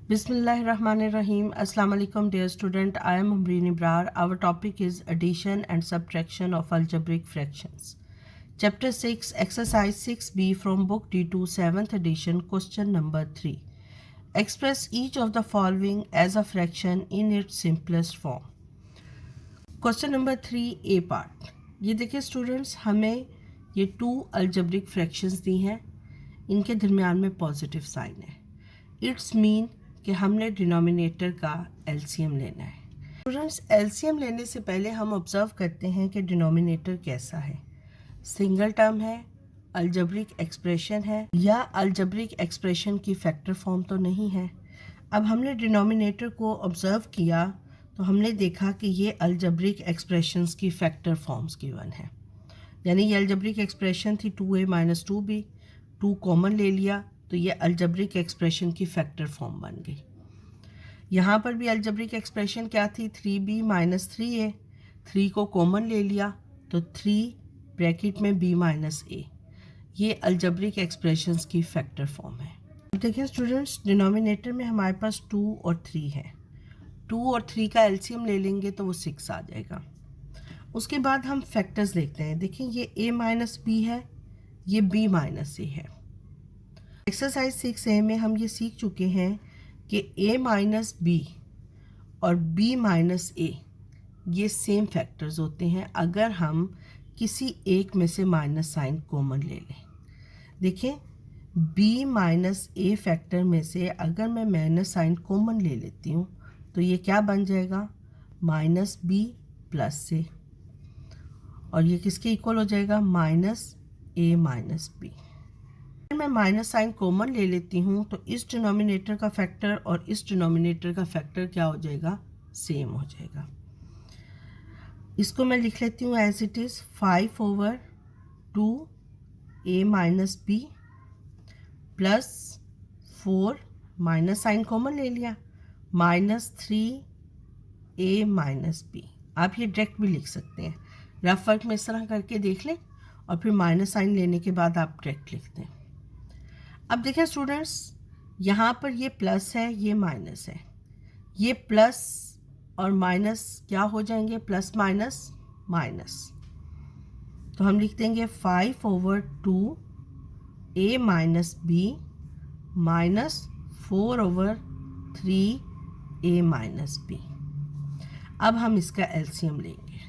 Bismillahirrahmanirrahim. Assalamu alaikum dear student. I am Umreen Ibrar. Our topic is addition and subtraction of algebraic fractions. Chapter 6, exercise 6b from book D2 7th edition, question number 3. Express each of the following as a fraction in its simplest form. Question number 3 A part. ये देखिए students, हमें ये 2 algebraic fractions दी हैं. इनके दरमियान में positive sign है. It's mean कि हमने डिनोमिनेटर का एलसीएम लेना है. स्टूडेंट्स, एलसीएम लेने से पहले हम ऑब्जर्व करते हैं कि डिनोमिनेटर कैसा है. सिंगल टर्म है, अलजेब्रिक एक्सप्रेशन है, या अलजेब्रिक एक्सप्रेशन की फैक्टर फॉर्म तो नहीं है. अब हमने डिनोमिनेटर को ऑब्जर्व किया तो हमने देखा कि ये अलजेब्रिक एक्सप्रेशंस की फैक्टर फॉर्म्स गिवन है. यानी ये अलजेब्रिक एक्सप्रेशन थी 2a - 2b, 2 कॉमन ले लिया तो ये अलजेब्रिक एक्सप्रेशन की फैक्टर फॉर्म बन गई. यहाँ पर भी अलजेब्रिक एक्सप्रेशन क्या थी, 3b - 3a, 3 को कॉमन ले लिया तो 3 ब्रैकेट में b - a. ये अलजेब्रिक एक्सप्रेशंस की फैक्टर फॉर्म है. देखिए स्टूडेंट्स, डिनोमिनेटर में हमारे पास 2 और 3 है. 2 और 3 का एलसीएम ले लेंगे तो वो 6 आ जाएगा. उसके बाद हम फैक्टर्स देखते हैं. देखिए ये a - b है, ये b - a है. एक्सरसाइज 6a में हम ये सीख चुके हैं कि a - b और b - a ये सेम फैक्टर्स होते हैं अगर हम किसी एक में से माइनस साइन कॉमन ले लें. देखिए b - a फैक्टर में से अगर मैं माइनस साइन कॉमन ले लेती हूँ तो ये क्या बन जाएगा, -b + a, और ये किसके इक्वल हो जाएगा, -a - b. मैं माइनस साइन कॉमन ले लेती हूँ तो इस डिनोमिनेटर का फैक्टर और इस डिनोमिनेटर का फैक्टर क्या हो जाएगा, सेम हो जाएगा. इसको मैं लिख लेती हूँ as it is 5/2a - b plus 4, minus sign common ले लिया, -3a - b. आप ये डायरेक्ट भी लिख सकते हैं. रफ वर्क में इस तरह करके देख लें और फिर माइनस साइन लेने के बाद आप डायरेक्ट लिख दें. अब देखिए स्टूडेंट्स, यहाँ पर ये प्लस है, ये माइनस है. ये प्लस और माइनस क्या हो जाएंगे, प्लस माइनस माइनस. तो हम लिख देंगे 5/2a - b -4/3a - b. अब हम इसका एलसीएम लेंगे.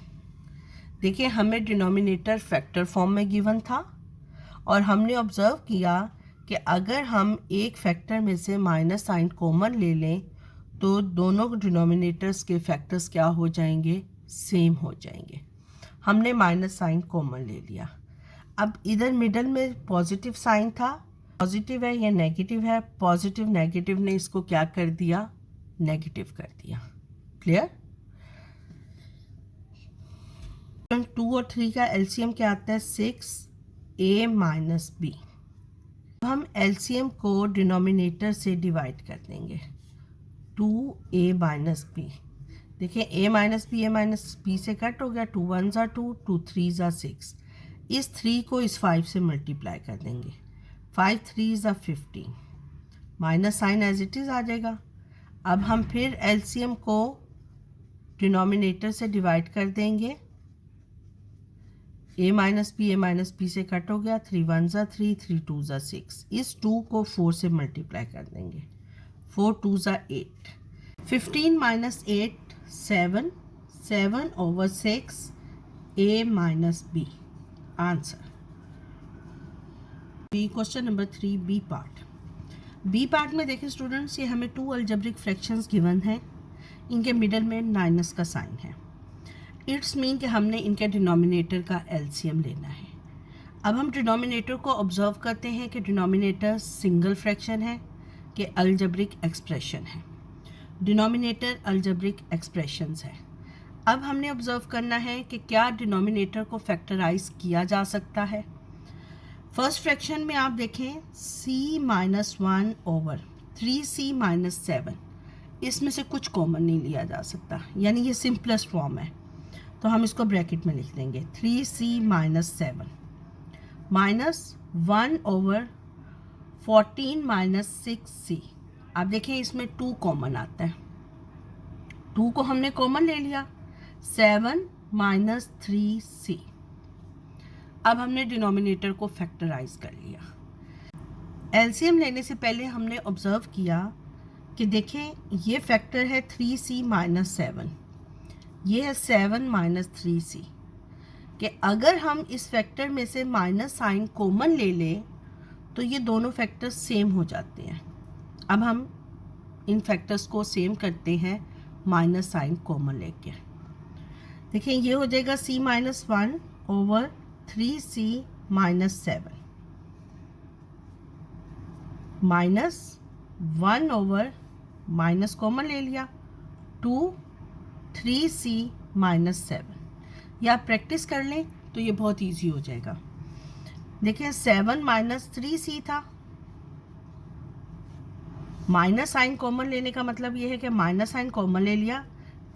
देखिए हमें डिनोमिनेटर फैक्टर फॉर्म में गिवन था और हमने ऑब्जर्व किया कि अगर हम एक फैक्टर में से माइनस साइन कॉमन ले लें तो दोनों डिनोमिनेटर्स के फैक्टर्स क्या हो जाएंगे, सेम हो जाएंगे. हमने माइनस साइन कॉमन ले लिया. अब इधर मिडल में पॉजिटिव साइन था, पॉजिटिव है या नेगेटिव है, पॉजिटिव नेगेटिव ने इसको क्या कर दिया, नेगेटिव कर दिया. क्लियर. 2 और 3 का एलसीएम क्या आता है, 6a - b. हम एलसीएम को डिनोमिनेटर से डिवाइड कर देंगे, 2a - b. देखिए a - b से कट हो गया, 2 1 = 2, 2 3 = 6. इस 3 को इस 5 से मल्टीप्लाई कर देंगे, 5 3 = 15, minus sign as it is आ जाएगा. अब हम फिर एलसीएम को डिनोमिनेटर से डिवाइड कर देंगे, a - b से कट हो गया, 3 1 = 3, 3 2 = 6. इस 2 को 4 से मल्टीप्लाई कर देंगे, 4 2 = 8. 15 - 8 7, 7/6 a - b. Answer. Question number 3 B part. B part में देखें स्टूडेंट्स, ये हमें 2 अलजेब्रिक फ्रैक्शंस गिवन हैं. इनके मिडल में माइनस का साइन है. इट्स मीन कि हमने इनके डिनोमिनेटर का एलसीएम लेना है. अब हम डिनोमिनेटर को ऑब्जर्व करते हैं कि डिनोमिनेटर सिंगल फ्रैक्शन है कि अलजेब्रिक एक्सप्रेशन है. डिनोमिनेटर अलजेब्रिक एक्सप्रेशंस है. अब हमने ऑब्जर्व करना है कि क्या डिनोमिनेटर को फैक्टराइज किया जा सकता है. फर्स्ट फ्रैक्शन में आप देखें c - 1/3c - 7, इसमें से कुछ कॉमन नहीं लिया जा सकता, यानी ये सिंपलेस्ट फॉर्म है. तो हम इसको ब्रैकेट में लिख देंगे, 3c - 7 -1/14 - 6c. आप देखें इसमें 2 कॉमन आता है, 2 को हमने कॉमन ले लिया, 7 माइनस 3c। अब हमने डिनोमिनेटर को फैक्टराइज कर लिया। एलसीएम लेने से पहले हमने ऑब्जर्व किया कि देखें ये फैक्टर है 3c माइनस 7, ये है 7 माइनस 3c, कि अगर हम इस फैक्टर में से माइनस साइन कॉमन ले लें तो ये दोनों फैक्टर्स सेम हो जाते हैं। अब हम इन फैक्टर्स को सेम करते हैं माइनस साइन कॉमन लेके। देखिए ये हो जाएगा c minus 1 over 3c minus 7 minus 1 over minus common ले लिया 2 3c माइनस 7। या आप प्रैक्टिस कर लें तो ये बहुत इजी हो जाएगा। देखिए 7 माइनस 3c था, माइनस साइन कॉमन लेने का मतलब ये है कि माइनस साइन कॉमन ले लिया,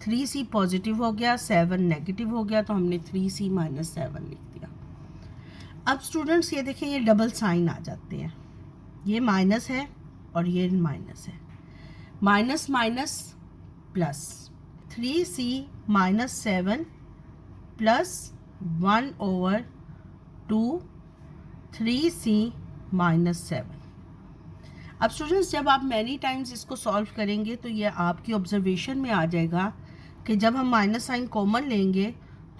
3c पॉजिटिव हो गया, 7 नेगेटिव हो गया, तो हमने 3c माइनस 7 लिख दिया। अब स्टूडेंट्स ये देखें ये डबल साइन आ जाते हैं, ये माइनस है और ये माइनस है, minus minus plus, 3c minus 7 plus 1 over 2 3c minus 7। अब स्टूडेंट्स जब आप मैनी टाइम्स इसको सॉल्व करेंगे तो ये आपकी ऑब्जर्वेशन में आ जाएगा कि जब हम माइनस साइन कॉमन लेंगे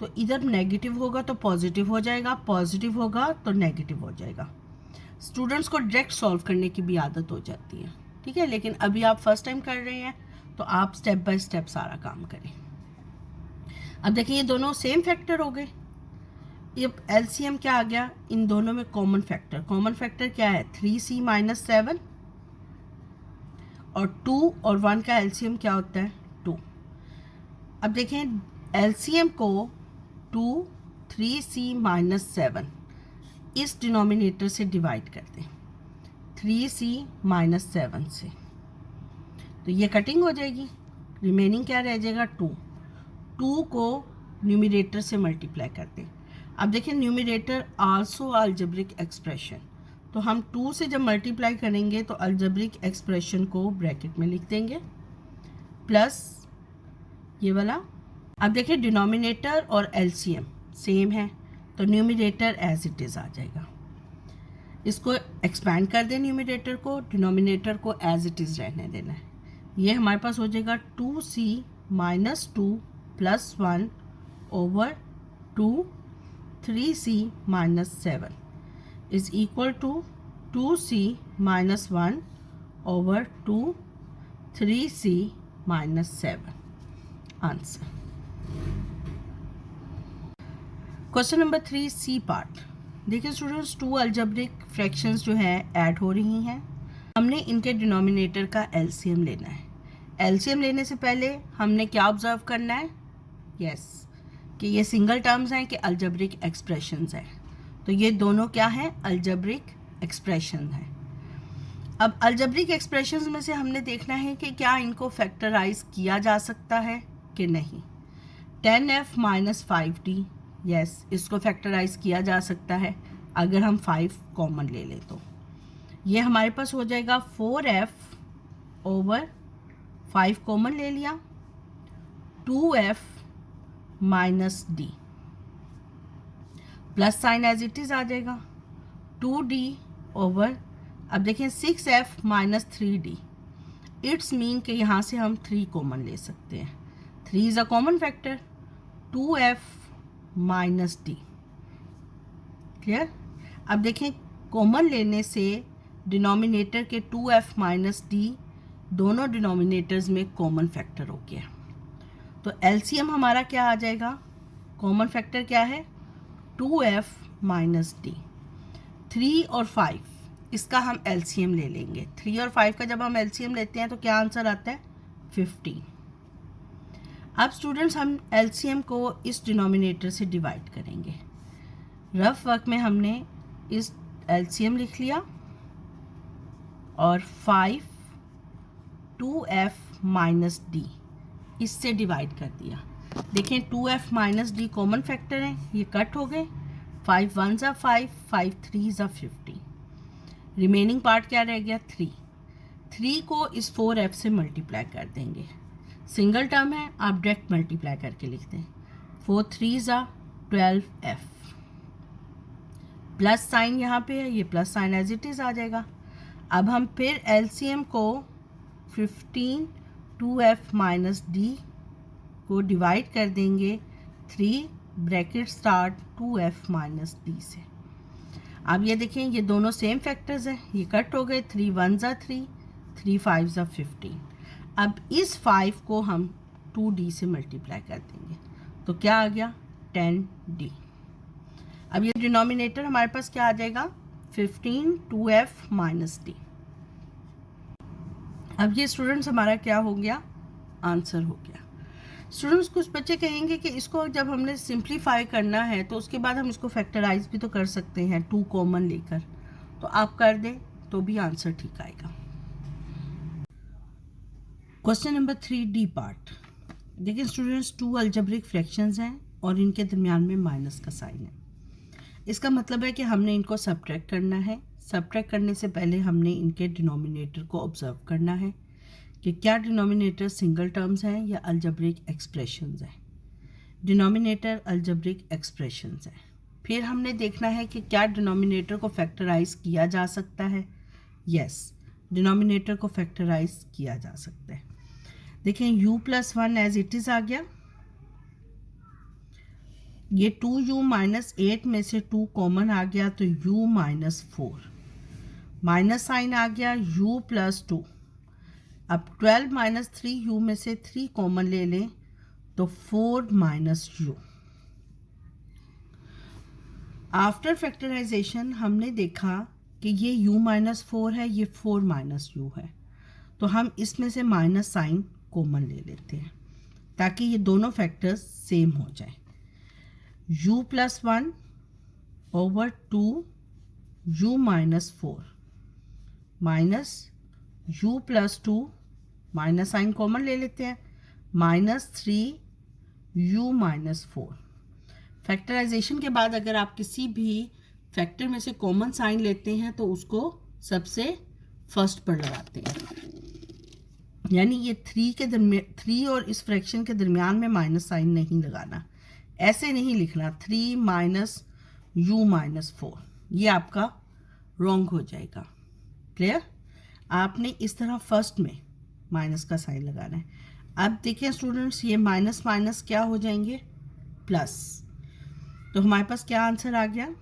तो इधर नेगेटिव होगा तो पॉजिटिव हो जाएगा, पॉजिटिव होगा तो नेगेटिव हो जाएगा। स्टूडेंट्स को डायरेक्ट सॉल्व करने की भी आदत हो जाती है, ठीक है, लेकिन अभी आप फर्स्ट टाइम कर रहे हैं तो आप स्टेप बाय स्टेप सारा काम करें। अब देखिए ये दोनों सेम फैक्टर हो गए। ये एलसीएम क्या आ गया, इन दोनों में कॉमन फैक्टर क्या है 3c माइनस 7 और 2 और 1 का एलसीएम क्या होता है 2। अब देखें एलसीएम को 2 3c माइनस 7 इस डिनोमिनेटर से डिवाइड कर दें 3c माइनस 7 से, तो ये कटिंग हो जाएगी, रिमेनिंग क्या रह जाएगा 2 को न्यूमरेटर से मल्टीप्लाई कर दें। अब देखें न्यूमरेटर आल्सो अलजेब्रिक एक्सप्रेशन, तो हम 2 से जब मल्टीप्लाई करेंगे तो अलजेब्रिक एक्सप्रेशन को ब्रैकेट में लिख देंगे प्लस ये वाला। अब देखिए डिनोमिनेटर और एलसीएम सेम है तो न्यूमरेटर एज इट इज़ आ जाएगा। इसको एक्सपैंड कर दें न्यूमरेटर को, डिनोमिनेटर को एज इट इज़ रहने देना है। ये हमारे पास हो जाएगा 2c minus 2 plus 1 over 2 3c minus 7 is equal to 2c minus 1 over 2 3c minus 7 answer. Question number 3 C part. देखिए स्टूडेंट्स 2 अलजेब्रिक फ्रैक्शंस जो है ऐड हो रही हैं, हमने इनके डिनोमिनेटर का एलसीएम लेना है। एलसीएम लेने से पहले हमने क्या ऑब्जर्व करना है, यस कि ये सिंगल टर्म्स हैं कि अलजेब्रिक एक्सप्रेशंस हैं, तो ये दोनों क्या हैं अलजेब्रिक एक्सप्रेशन हैं। अब अलजेब्रिक एक्सप्रेशंस में से हमने देखना है कि क्या इनको फैक्टराइज किया जा सकता है कि नहीं। 10f माइनस 5d, यस इसको फैक्टराइज किया जा सकता है अगर हम 5 कॉमन ले लें तो ये हमारे पास हो जाएगा 4f ओवर 5 कॉमन ले लिया 2f minus D plus sign as it is आ जाएगा 2d ओवर, अब देखें 6f minus 3d, it's mean कि यहाँ से हम 3 कॉमन ले सकते हैं, 3 is a common factor, 2f minus D. Clear. अब देखें कॉमन लेने से डिनोमिनेटर के 2f माइनस डी दोनों डिनोमिनेटर्स में कॉमन फैक्टर हो गया, तो एलसीएम हमारा क्या आ जाएगा, कॉमन फैक्टर क्या है 2f माइनस डी। 3 और 5 इसका हम एलसीएम ले लेंगे, 3 और 5 का जब हम एलसीएम लेते हैं तो क्या आंसर आता है 15। अब स्टूडेंट्स हम एलसीएम को इस डिनोमिनेटर से डिवाइड करेंगे। रफ वर्क में हमने इस एलसीएम लिख लिया और 5 2f माइनस डी इससे डिवाइड कर दिया। देखें 2f minus D common factor हैं, ये कट हो गए, 5 1 5 5 3 15, रिमेनिंग पार्ट क्या रह गया 3 3 को इस 4f से मल्टीप्लाई कर देंगे। सिंगल टर्म है, आप डायरेक्ट मल्टीप्लाई करके लिख दें। 4 3 ज़ा 12f, प्लस साइन यहाँ पे है, ये plus sign as it is आ जाएगा। अब हम फिर एलसीएम को 15 2f माइनस डी को डिवाइड कर देंगे 3 bracket start 2f minus D से। अब ये देखें, ये दोनों सेम फैक्टर्स हैं, ये कट हो गए। 3 1 ज़ा 3, 3 5 ज़ा 15। अब इस 5 को हम 2d से मल्टीप्लाई कर देंगे, तो क्या आ गया 10d। अब ये डिनोमिनेटर हमारे पास क्या आ जाएगा 15 2f माइनस डी। अब ये स्टूडेंट्स हमारा क्या हो गया, आंसर हो गया। स्टूडेंट्स कुछ बच्चे कहेंगे कि इसको जब हमने सिंप्लीफाई करना है तो उसके बाद हम इसको फैक्टराइज भी तो कर सकते हैं 2 कॉमन लेकर, तो आप कर दें तो भी आंसर ठीक आएगा। Question number 3D part. देखिए स्टूडेंट्स, 2 अलजेब्रिक फ्रैक्शंस हैं और इनके दरमियान में माइनस का साइन है। इसका मतलब है कि हमने इनको सब्ट्रैक्ट करना है। सब्ट्रैक्ट करने से पहले हमने इनके डिनोमिनेटर को ऑब्जर्व करना है कि क्या डिनोमिनेटर सिंगल टर्म्स हैं या अलजेब्रिक एक्सप्रेशंस हैं। डिनोमिनेटर अलजेब्रिक एक्सप्रेशंस हैं। फिर हमने देखना है कि क्या डिनोमिनेटर को फैक्टराइज किया जा सकता है। यस, डिनोमिनेटर को फैक्टराइज किया जा सकता है। देखें u+1 एज इट इज़ आ गया। ये 2u माइनस 8 में से 2 कॉमन आ गया तो u माइनस 4, माइनस साइन आ गया u+2। अब 12 माइनस 3u में से 3 कॉमन ले लें तो 4 माइनस u। आफ्टर फैक्टराइजेशन हमने देखा कि ये u माइनस 4 है, ये 4 माइनस u है, तो हम इसमें से माइनस साइन कॉमन ले लेते हैं ताकि ये दोनों फैक्टर्स सेम हो जाए। u+1 over 2u minus 4 minus u+2, minus sign common ले लेते हैं, माइनस 3u माइनस 4। फैक्टराइजेशन के बाद अगर आप किसी भी फैक्टर में से कॉमन साइन लेते हैं तो उसको सबसे फर्स्ट पर लगाते हैं, यानी ये 3 और इस फ्रैक्शन के दरमियान में माइनस साइन नहीं लगाना, ऐसे नहीं लिखना 3 माइनस u माइनस 4, ये आपका रॉन्ग हो जाएगा। क्लियर? आपने इस तरह फर्स्ट में माइनस का साइन लगाना है। अब देखिए स्टूडेंट्स, ये माइनस माइनस क्या हो जाएंगे, प्लस। तो हमारे पास क्या आंसर आ गया,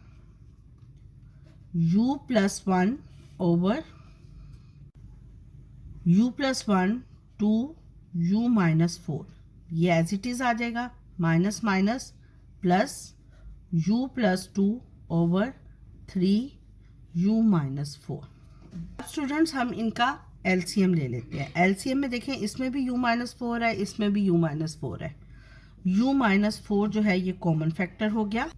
u+1 over u+1 2u minus 4, ये एज इट इज़ आ जाएगा, minus minus plus u+2 over 3u minus 4। Students हम इनका एलसीएम ले लेते हैं। एलसीएम में देखें, इसमें भी u माइनस 4 है, इसमें भी u माइनस 4 है। u माइनस 4 जो है ये कॉमन फैक्टर हो गया।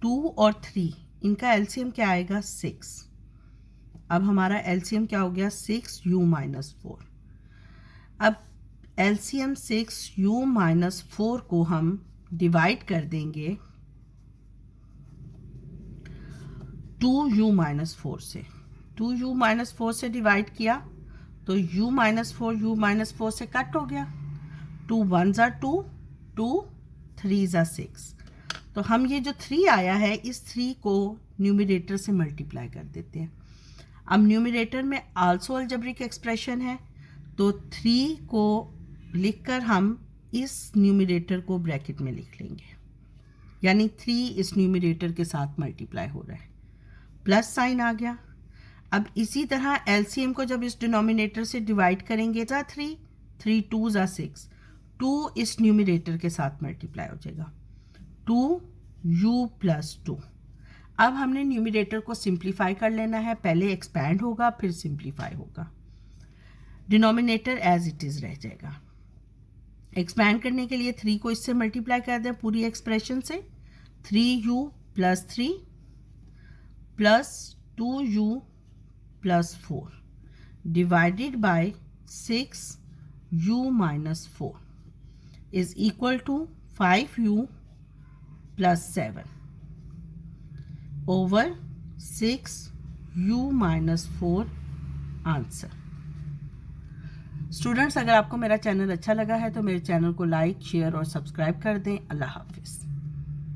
2 और 3 इनका एलसीएम क्या आएगा 6। अब हमारा एलसीएम क्या हो गया 6u माइनस 4। अब एलसीएम 6u माइनस 4 को हम डिवाइड कर देंगे 2u माइनस 4 से। 2u माइनस 4 से डिवाइड किया तो u माइनस 4 से कट हो गया। 2 1 ज़ा 2, 2 3 ज़ा 6। तो हम ये जो 3 आया है इस 3 को न्यूमरेटर से मल्टीप्लाई कर देते हैं। अब न्यूमरेटर में आल्सो अलजेब्रिक एक्सप्रेशन है, तो 3 को लिखकर हम इस न्यूमरेटर को ब्रैकेट में लिख लेंगे, यानी 3 इस न्यूमरेटर के साथ मल्टीप्लाई हो रहा है, प्लस साइन आ गया। अब इसी तरह एलसीएम को जब इस डिनोमिनेटर से डिवाइड करेंगे तो 3 2 ज़ा 6, 2 इस न्यूमरेटर के साथ मल्टीप्लाई हो जाएगा, 2u+2। अब हमने न्यूमरेटर को सिंप्लीफाई कर लेना है, पहले एक्सपैंड होगा फिर सिंप्लीफाई होगा, डिनोमिनेटर एज इट इज़ रह जाएगा। एक्सपैंड करने के लिए 3 को इससे मल्टीप्लाई कर दें पूरी एक्सप्रेशन से, 3u+3 plus 2u+4 divided by 6u minus 4 is equal to 5u+7 over 6u minus 4 answer. Students, अगर आपको मेरा चैनल अच्छा लगा है तो मेरे चैनल को लाइक, शेयर और सब्सक्राइब कर दें। अल्लाह हाफिज़।